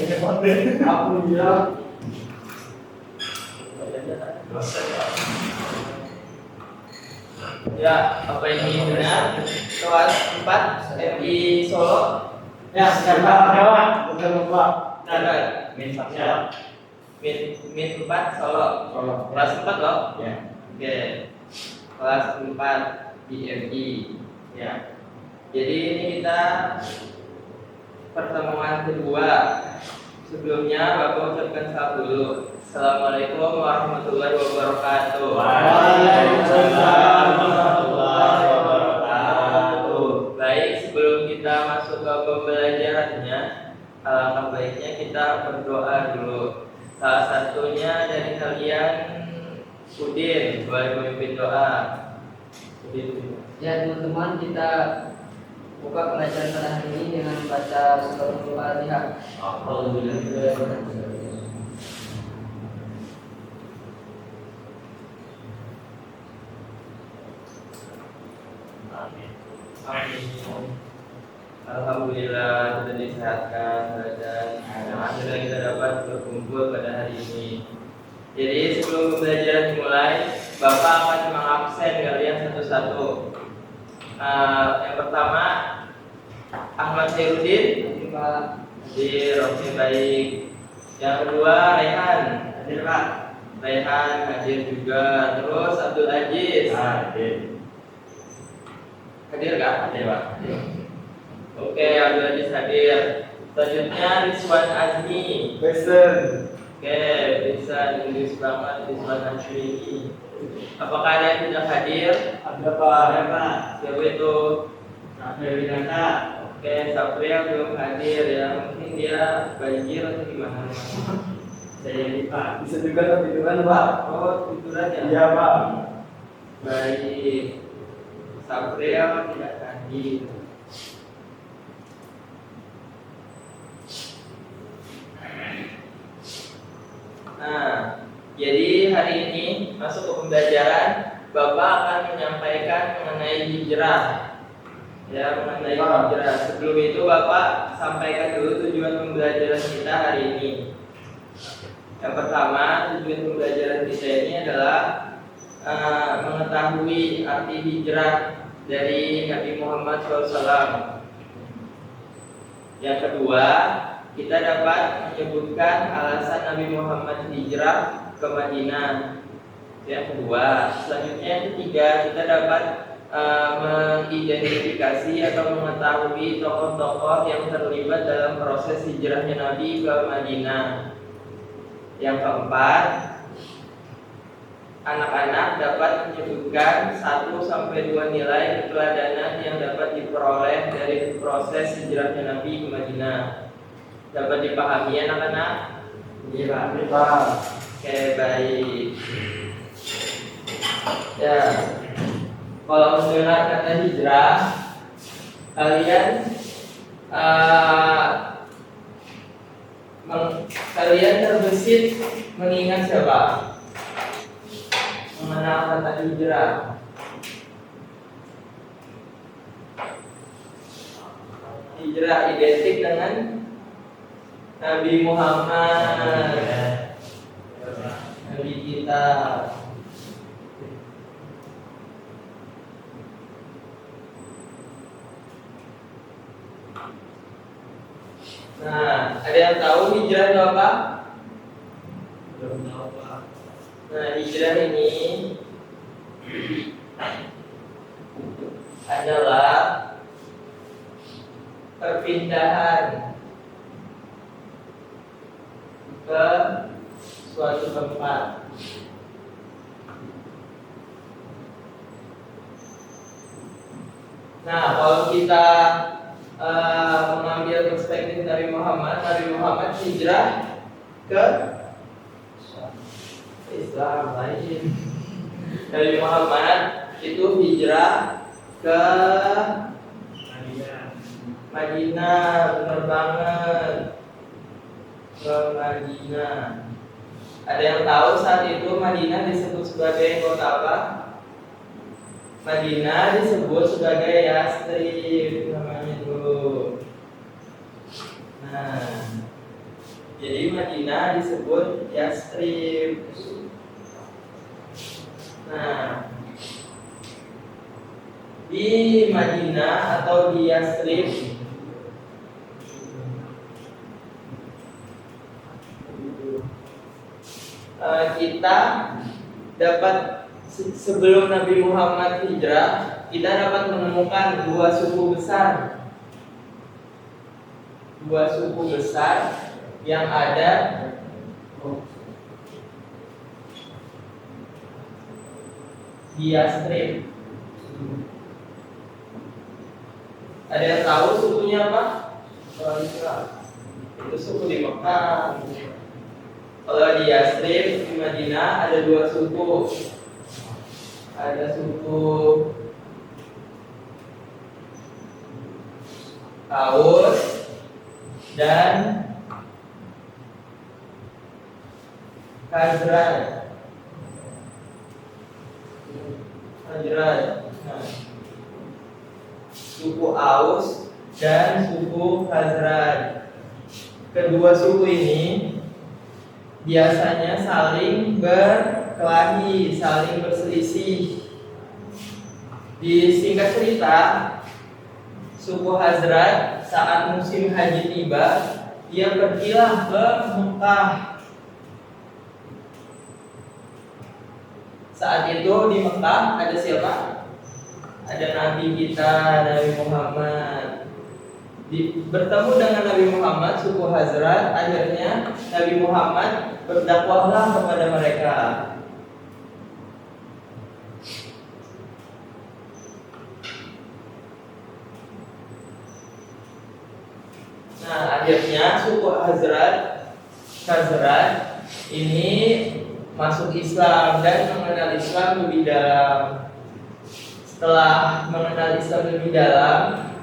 Aku ya. Ya, apa ini benar? Kelas 4 MI Solo. Ya, sekarang jawab. Bukan lupa. Benar. Min Ya. Min 4 Solo. Kelas 4 loh. Ya. Oke. Kelas 4 di MI. Ya. Jadi ini kita pertemuan kedua. Sebelumnya Bapak ucapkan salam dulu. Assalamualaikum warahmatullahi wabarakatuh. Waalaikumsalam warahmatullahi wabarakatuh. Baik, sebelum kita masuk ke pembelajarannya, alangkah baiknya kita berdoa dulu. Salah satunya dari kalian Udin, boleh memimpin doa. Udin. Ya teman-teman, kita buka pelajaran pada hari ini dengan membaca surah Al-Fatihah. Alhamdulillah kita disehatkan dan akhirnya kita dapat berkumpul pada hari ini. Jadi sebelum pembelajaran dimulai, Bapak akan mengabsen kalian satu-satu. Yang pertama Ahmad Syarudin, hadir, oke baik. Yang kedua Rehan, hadir Pak. Rehan hadir juga. Terus Abdul Aziz, Hadir. hadir nggak? Hadir Pak. Oke, Abdul Aziz hadir. Selanjutnya Rizwan Azmi. Present. Oke, bisa Inggris banget Rizwan Azmi ini. Apakah ada yang tidak hadir? Ada Pak. Ada Pak. Siapa itu? Winata. Oke, Sapriya belum hadir ya. Mungkin dia banjir atau gimana? Saya ini Pak. Bisa juga tiduran Pak. Oh, tiduran ya? Iya Pak. Baik. Sapriya tidak hadir. Nah, jadi hari ini masuk ke pembelajaran, Bapak akan menyampaikan mengenai hijrah. Ya, mengenai hijrah. Sebelum itu Bapak sampaikan dulu tujuan pembelajaran kita hari ini. Yang pertama, tujuan pembelajaran kita ini adalah mengetahui arti hijrah dari Nabi Muhammad SAW. Yang kedua, kita dapat menyebutkan alasan Nabi Muhammad hijrah ke Madinah. Yang kedua, selanjutnya yang ketiga, kita dapat mengidentifikasi atau mengetahui tokoh-tokoh yang terlibat dalam proses hijrahnya Nabi ke Madinah. Yang keempat, anak-anak dapat menyebutkan 1-2 nilai keteladanan yang dapat diperoleh dari proses hijrahnya Nabi ke Madinah. Dapat dipahami anak-anak? Iya Pak. Oke, baik. Ya, kalau mendengar kata hijrah, kalian terbesit mengingat siapa? Mengenal kata hijrah. Hijrah identik dengan Nabi Muhammad, Nabi kita. Nah, ada yang tahu hijrah itu apa? Belum tahu Pak. Nah, hijrah ini adalah perpindahan ke suatu tempat. Nah, kalau kita mengambil perspektif Nabi Muhammad hijrah ke Islam lain. Nabi Muhammad itu hijrah ke Madinah, benar banget. Ke Madinah. Ada yang tahu saat itu Madinah disebut sebagai kota apa? Madinah disebut sebagai Yasrib namanya dulu. Nah, Jadi Madinah disebut Yastrib. Nah, di Madinah atau di Yastrib kita dapat, sebelum Nabi Muhammad hijrah, kita dapat menemukan dua suku besar yang ada di Yastrib. Ada yang tahu sukunya apa? Itu suku di Mekah. Kalau di Yastrib, di Madinah ada dua suku. Ada suku Aus dan Khazraj. Nah, suku Aus dan suku Khazraj. Kedua suku ini biasanya saling berkelahi, saling berselisih. Disingkat cerita, suku Khazraj saat musim haji tiba, dia pergilah ke Mekah. Saat itu di Mekah ada siapa? Ada Nabi kita, Nabi Muhammad. Bertemu dengan Nabi Muhammad, suku Khazraj, akhirnya Nabi Muhammad berdakwahlah kepada mereka. Nah, akhirnya suku Khazraj ini masuk Islam dan mengenal Islam lebih dalam. Setelah mengenal Islam lebih dalam,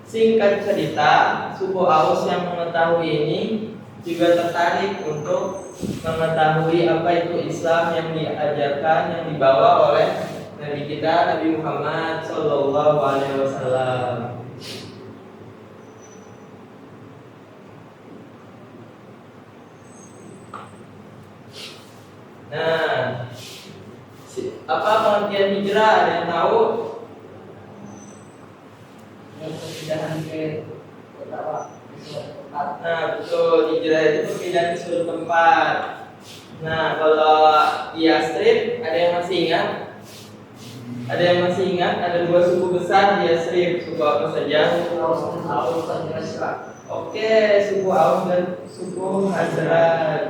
singkat cerita, suku Aus yang mengetahui ini juga tertarik untuk mengetahui apa itu Islam yang diajarkan, yang dibawa oleh Nabi kita, Nabi Muhammad Sallallahu Alaihi Wasallam. Nah, apa pengertian hijrah? Ada yang tahu? Perpindahan ke kota Pak, ke suatu tempat. Nah, betul, hijrah itu perpindahan ke suatu tempat. Nah, kalau di Yastrib, ada yang masih ingat? Ada yang masih ingat? Ada dua suku besar di Yastrib. Suku apa saja? Aus dan Khazraj, Pak. Oke, suku Aus dan suku Khazraj.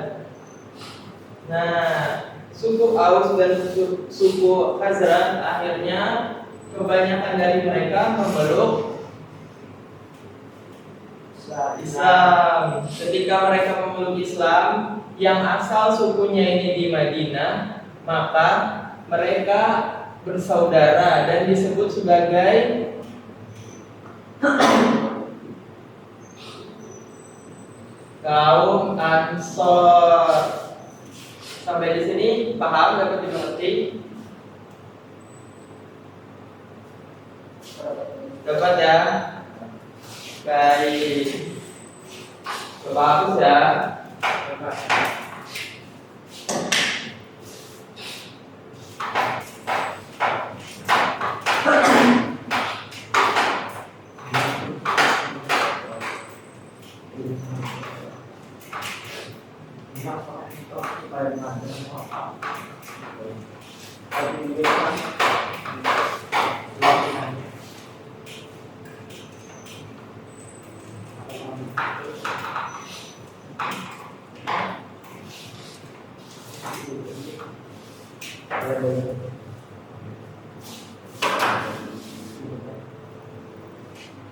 Nah, suku Aus dan suku Khazraj akhirnya kebanyakan dari mereka memeluk Islam. Ketika mereka memeluk Islam, yang asal sukunya ini di Madinah, maka mereka bersaudara dan disebut sebagai kaum Ansor. Sampai di sini paham, dapat dimengerti? Dapat ya? Baik. Bagus ya.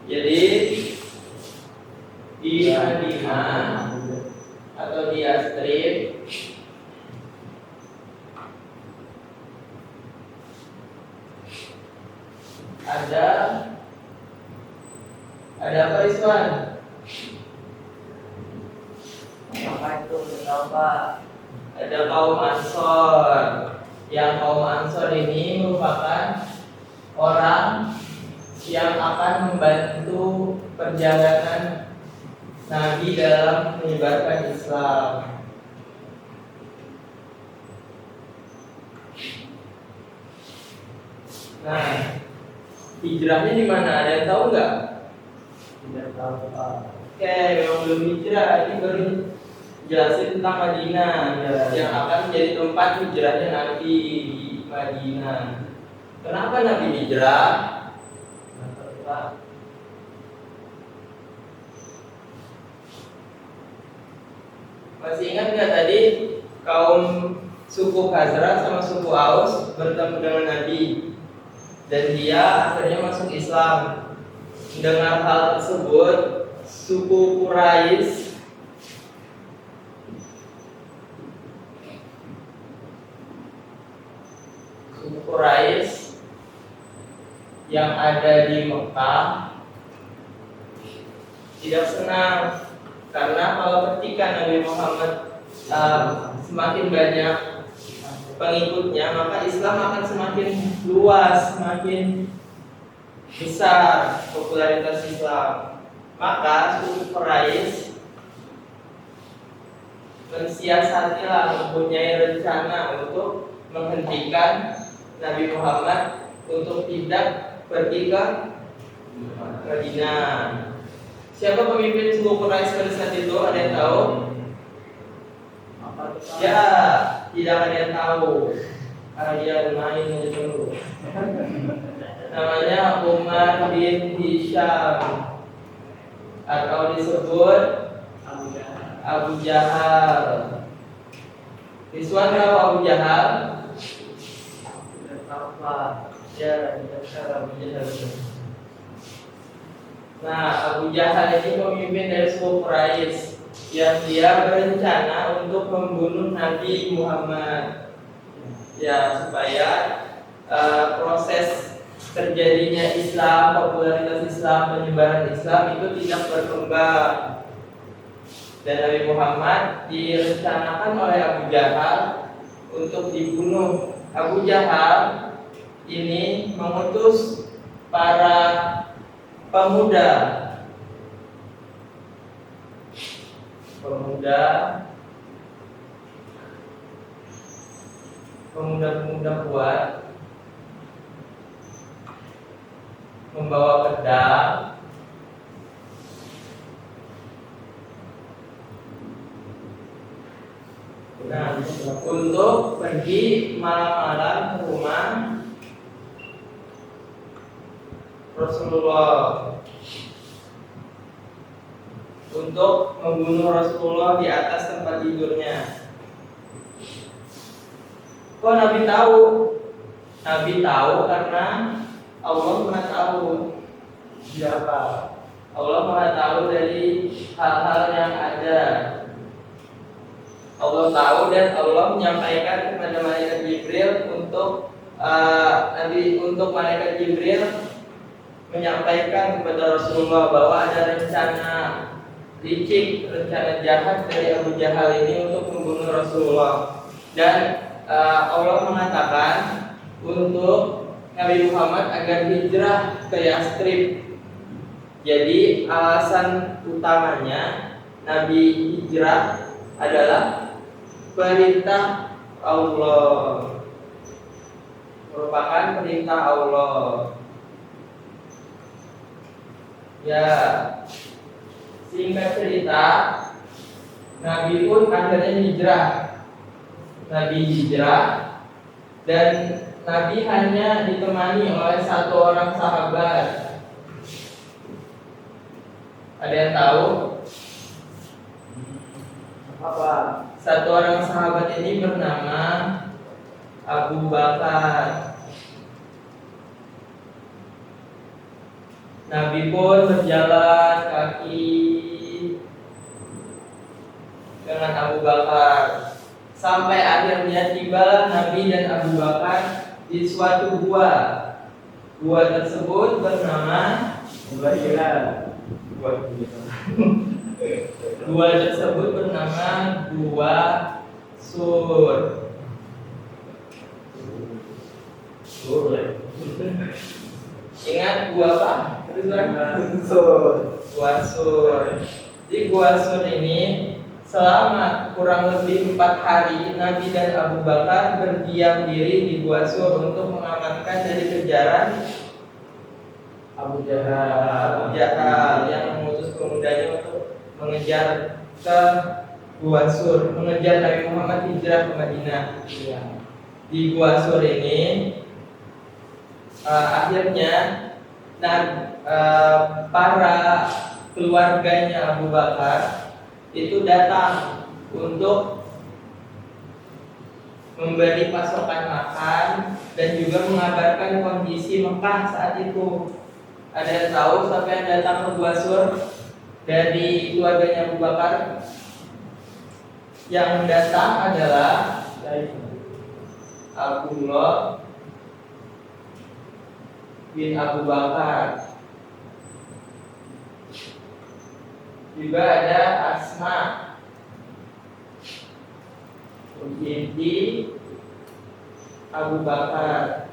Jadi di Madinah atau di Yastrib ada apa Iswan? Apa itu? Tahu Pak? Ada kaum Ansor. Yang kaum Ansor ini merupakan orang yang akan membantu perjalanan Nabi dalam menyebarkan Islam. Nah, hijrahnya di mana? Ada yang tahu nggak? Tidak tahu Pak. Oke, memang belum hijrah. Ini baru jelasin tentang Madinah, yang akan menjadi tempat hijrahnya Nabi di Madinah. Kenapa Nabi hijrah? Pak, masih ingat nggak tadi kaum suku Khazraj sama suku Aus bertemu dengan Nabi dan dia akhirnya masuk Islam. Mendengar hal tersebut, suku Quraisy yang ada di Mekah tidak senang, karena kalau ketika Nabi Muhammad semakin banyak pengikutnya, maka Islam akan semakin luas, semakin besar popularitas Islam. Maka suku Quraisy mensiasatilah, mempunyai rencana untuk menghentikan Nabi Muhammad untuk tidak pergi ke Madinah. Siapa pemimpin suku Quraisy pada saat itu? Ada yang tahu? Apa itu Pak? Ya, tidak ada yang tahu. Kalian main aja dulu. Namanya Umar bin Hisham, atau disebut Abu Jahal. Rizwan tahu Abu Jahal? Tidak tahu Pak. Ya, tidak tahu Abu Jahal. Nah, Abu Jahal ini pemimpin dari suku Quraisy yang dia berencana untuk membunuh Nabi Muhammad. Ya, supaya proses terjadinya Islam, popularitas Islam, penyebaran Islam itu tidak berkembang. Dan Nabi Muhammad direncanakan oleh Abu Jahal untuk dibunuh. Abu Jahal ini mengutus para pemuda kuat membawa pedang untuk pergi malam-malam ke rumah Rasulullah untuk membunuh Rasulullah di atas tempat tidurnya. Kok Nabi tahu? Nabi tahu karena Allah Maha tahu. Siapa? Allah Maha tahu dari hal-hal yang ada. Allah tahu dan Allah menyampaikan kepada malaikat Jibril untuk malaikat Jibril menyampaikan kepada Rasulullah bahwa ada rencana licik, rencana jahat dari Abu Jahal ini untuk membunuh Rasulullah. Dan Allah mengatakan untuk Nabi Muhammad agar hijrah ke Yastrib. Jadi alasan utamanya Nabi hijrah adalah perintah Allah, merupakan perintah Allah. Ya, singkat cerita, Nabi pun akhirnya hijrah. Nabi hijrah dan Nabi hanya ditemani oleh satu orang sahabat. Ada yang tahu? Apa? Satu orang sahabat ini bernama Abu Bakar. Nabi pun berjalan kaki dengan Abu Bakar sampai akhirnya tibalah Nabi dan Abu Bakar di suatu gua. Gua tersebut bernama Gua tersebut bernama Gua Sur. Ingat gua apa? Gua Sur. Di Gua Sur ini selama kurang lebih 4 hari Nabi dan Abu Bakar berdiam diri di Gua Sur untuk mengamankan dari kejaran Abu Jahal. yang mengutus pemudanya untuk mengejar ke Gua Sur, mengejar Nabi Muhammad hijrah ke Madinah. Iya. Di Gua Sur ini akhirnya para keluarganya Abu Bakar itu datang untuk memberi pasokan makan dan juga mengabarkan kondisi Mekah saat itu. Ada yang tahu siapa yang datang ke Gua Sur dari keluarganya Abu Bakar? Yang datang adalah Abdullah bin Abu Bakar. Juga ada Asma binti Abu Bakar.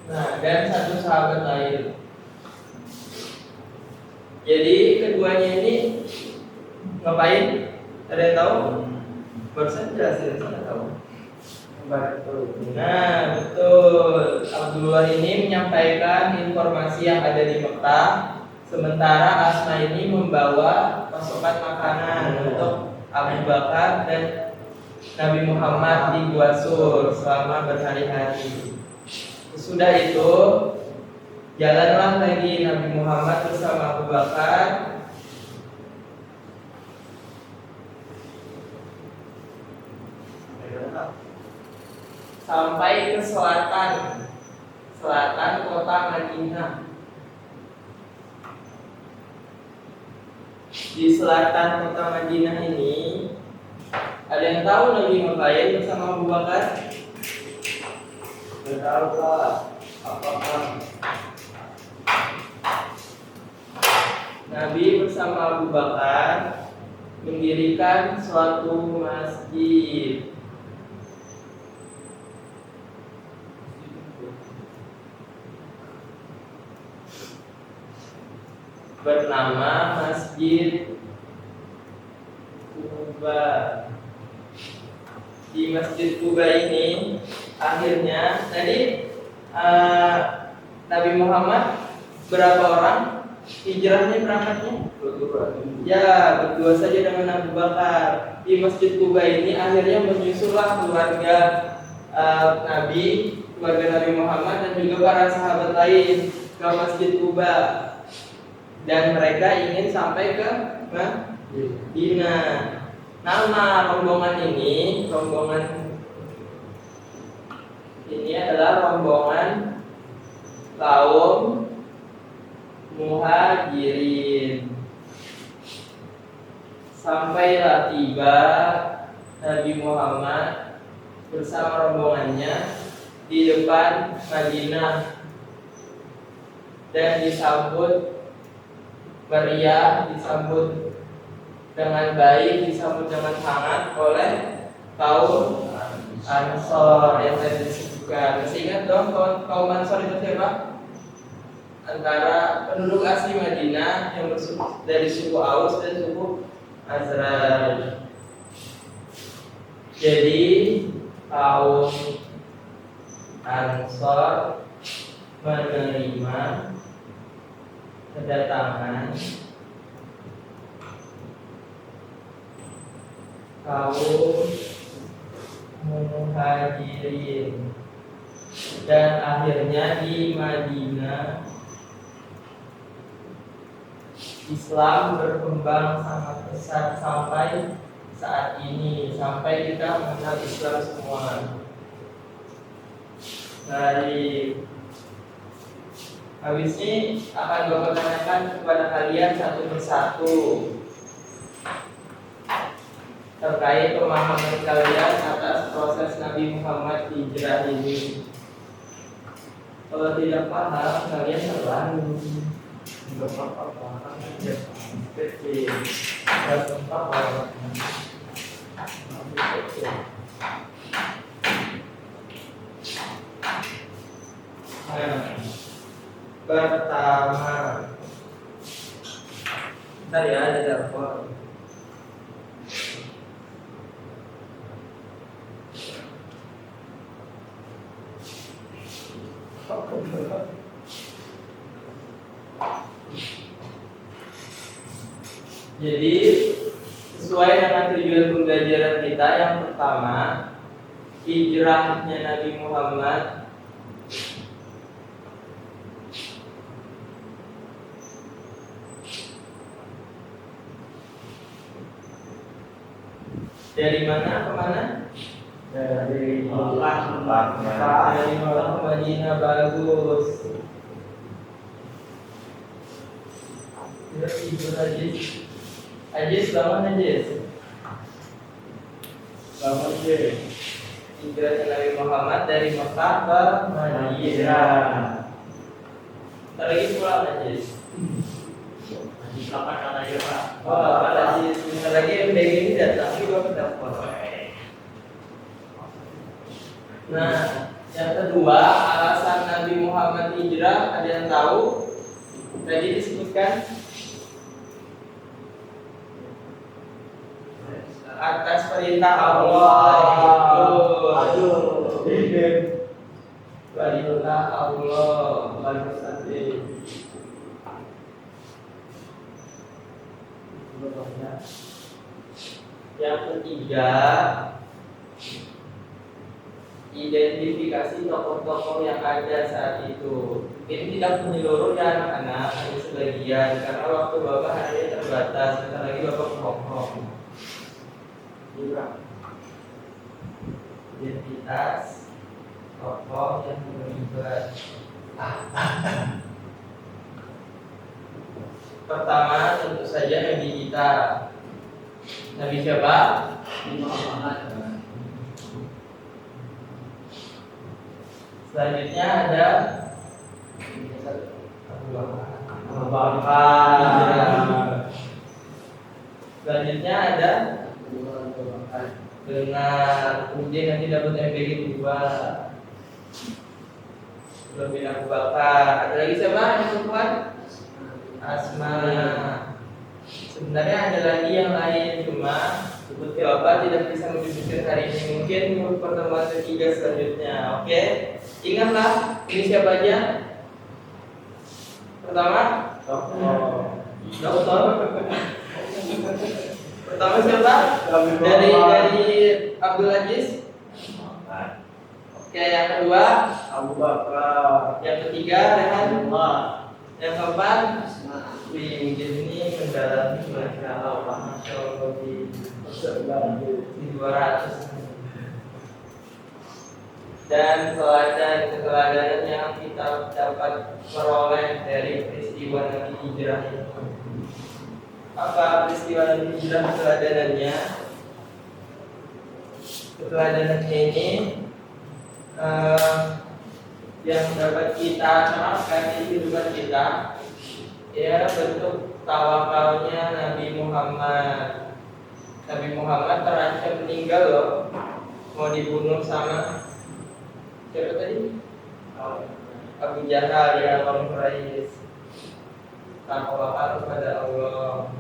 Nah, dan satu sahabat lain. Jadi keduanya ini ngapain? Ada yang tahu? Barusan jelasin, saya tahu. Nah, betul. Abdullah ini menyampaikan informasi yang ada di Mekah, sementara Asma ini membawa pasokan makanan untuk Abu Bakar dan Nabi Muhammad di Gua Sur selama berhari-hari. Sesudah itu, jalanlah lagi Nabi Muhammad bersama Abu Bakar sampai ke selatan kota Madinah. Di selatan kota Madinah ini, ada yang tahu Nabi ngapain bersama Abu Bakar? Tidak tahu Pak. Apakah Nabi bersama Abu Bakar mendirikan suatu masjid. Bernama Masjid Quba. Di Masjid Quba ini akhirnya tadi Nabi Muhammad berapa orang hijrahnya berangkatnya? Ya, berdua saja dengan Abu Bakar. Di Masjid Quba ini akhirnya menyusullah keluarga Nabi, keluarga Nabi Muhammad dan juga para sahabat lain ke Masjid Quba. Dan mereka ingin sampai ke Madinah. Nama rombongan ini adalah rombongan kaum Muhajirin. Sampailah tiba Nabi Muhammad bersama rombongannya di depan Madinah dan disambut meriah, disambut dengan baik, disambut dengan hangat oleh kaum Ansor yang tadi disebutkan. Masih ingat dong kaum Ansor itu siapa? Antara penduduk asli Madinah yang dari suku Aus dan suku Khazraj. Jadi kaum Ansor menerima kedatangan kaum Muhajirin dan akhirnya di Madinah Islam berkembang sangat pesat sampai saat ini, sampai kita mengenal Islam semua. Dari habis ini akan Bapak tanyakan kepada kalian satu persatu terkait pemahaman kalian atas proses Nabi Muhammad hijrah ini. Kalau tidak paham, kalian terlalu tidak apa-apa? kecil. Tidak apa-apa. Nah, pertama Bentar ya, ada telepon. Jadi sesuai dengan tujuan pembelajaran kita, yang pertama hijrahnya Nabi Muhammad dari mana ke mana? Dari Mekah dari Mekah ke Madinah. Bagus. Terus Ibu Ajis bangun Ajis. Selamat sih. Hijrahnya Nabi Muhammad dari Mekah ke Madinah. Ntar lagi pulang Ajis. Kapan kan aja Pak? Oh, Pak Ajis, bentar lagi MBG ini datang juga dapat. Nah, yang kedua, alasan Nabi Muhammad hijrah, ada yang tahu? Tadi disebutkan atas perintah Allah. Aduh. Perintah Allah. Bagus nanti. Yang ketiga, identifikasi tokoh-tokoh yang ada saat itu. Ini tidak menyeluruh ya anak-anak, hanya sebagian karena waktu Bapak hari ini terbatas. Sebentar lagi Bapak ngomong. Identitas tokoh yang terlibat. Pertama tentu saja Nabi kita. Nabi siapa? Selanjutnya ada Abu Bakar. Selanjutnya ada benar. Kemudian nanti dapat MBG 2. Belum bilang Abu Bakar. Ada lagi siapa yang perempuan? Asma. Sebenarnya ada lagi yang lain, cuma Bapak tidak bisa menyebutkan hari ini. Mungkin pertemuan ketiga selanjutnya. Oke? Ingatlah, ini siapa aja? Pertama? Dokter. Pertama siapa? Dari Abdul Aziz. Oke, yang kedua Abu Bakar. Yang ketiga Rehan. Yang keempat Wih, ini mendalami Masya Allah. Masya Allah di 200. Dan keteladanan yang kita dapat peroleh dari peristiwa Nabi Hijrah itu. Apa peristiwa Nabi Hijrah keteladanannya? Keteladanannya ini yang dapat kita terapkan di kehidupan kita, ya bentuk tawakalnya Nabi Muhammad. Nabi Muhammad terancam meninggal loh, mau dibunuh sama siapa tadi? Abu Jahal ya, orang Quraisy. Tawakal kepada Allah.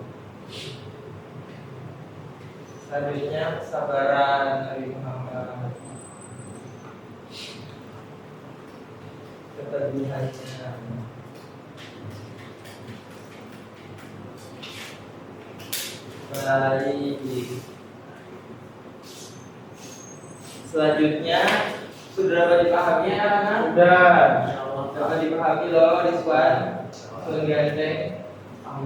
Selanjutnya kesabaran Nabi Muhammad, keteguhannya. Baik. Selanjutnya sudah dapat dipahami ya anak? Sudah. Dapat dipahami loh Rizwan, menggandeng.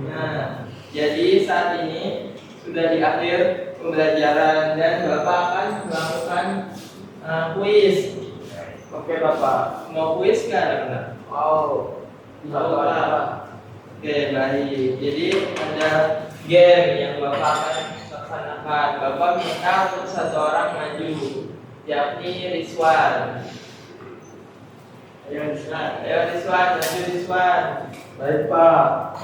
Nah, jadi saat ini sudah di akhir pembelajaran dan Bapak akan melakukan kuis. Oke Bapak. Mau kuis kan? Oh. Mau Pak? Oke, baik. Jadi ada game yang Bapak akan laksanakan. Bapak minta untuk satu orang maju, yakni Rizwan. Ayo Rizwan. Ayo Rizwan, maju Rizwan. Baik Pak.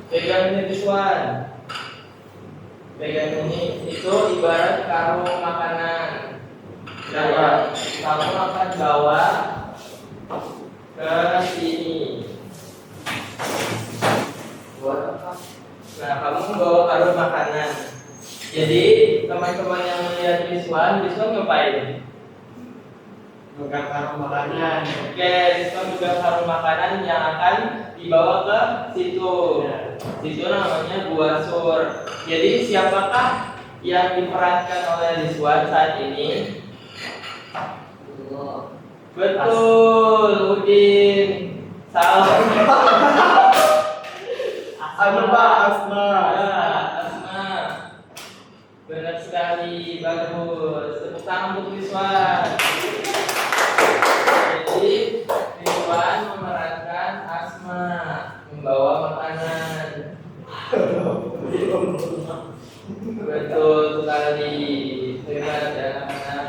Pegang ini Rizwan. Pegang ini, itu ibarat karung makanan. Nah, kamu akan bawa ke sini. Buat apa? Nah, kamu bawa karung makanan. Jadi teman-teman yang melihat Rizwan ngapain? Bukan karung makanan. Oke, Rizwan juga karung makanan yang akan dibawa ke situ. Situ namanya gua sur. Jadi siapakah yang diperankan oleh Rizwan saat ini? Betul, Udin. Salah. Asma. Asma. Benar sekali, bagus. Tepuk tangan untuk Rizwan. Jadi Rizwan memerankan Asma membawa makanan. Betul sekali. Hebat ya anak-anak.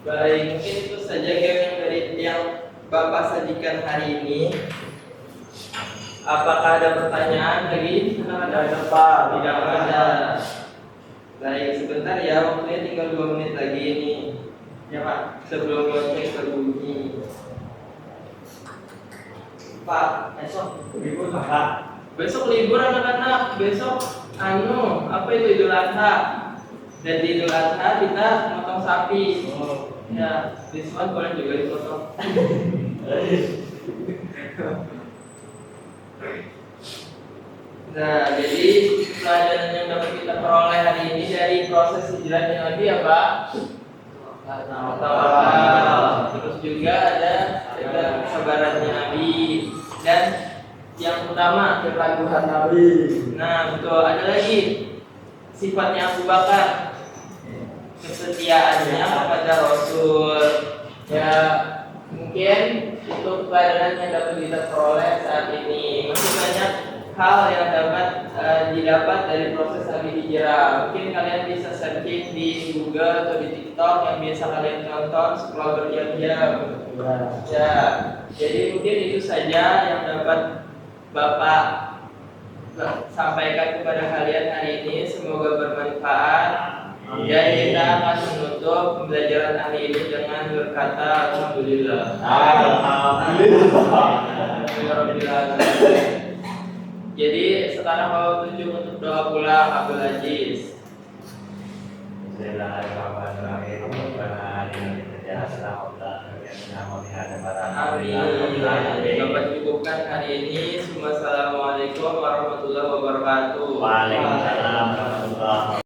Baik, mungkin itu saja game yang Bapak sajikan hari ini. Apakah ada pertanyaan lagi? Tidak ada, Pak. Tidak ada. Baik, sebentar ya, waktunya tinggal 2 menit lagi ini. Ya Pak, sebelum lonceng berbunyi. Pak, Libur Pak. besok libur anak-anak. Besok apa itu Idul Adha? Dan di Idul Adha kita motong sapi. Ya, Rizwan boleh juga dipotong. Nah, jadi pelajaran yang dapat kita peroleh hari ini dari proses hijrah yang Nabi ya Pak. Tawakal. Terus juga ada kesabarannya Nabi dan yang utama Keteguhan Nabi. Nah, betul. Ada lagi sifatnya Abu Bakar, kesetiaannya kepada Rasul. Ya, mungkin itu pelajaran yang dapat kita peroleh saat ini. Masih banyak hal yang dapat didapat dari proses Nabi hijrah. Mungkin kalian bisa searching di Google atau di TikTok yang biasa kalian tonton scroll berjam-jam. Ya, jadi mungkin itu saja yang dapat Bapak sampaikan kepada kalian hari ini. Semoga bermanfaat. Dan kita akan menutup pembelajaran hari ini dengan berkata Alhamdulillah. Alhamdulillah. Jadi sekarang mau tujuh untuk doa pulang Abdul Aziz. Amin. Dapat cukupkan hari ini. Assalamualaikum warahmatullahi wabarakatuh. Waalaikumsalam warahmatullahi wabarakatuh.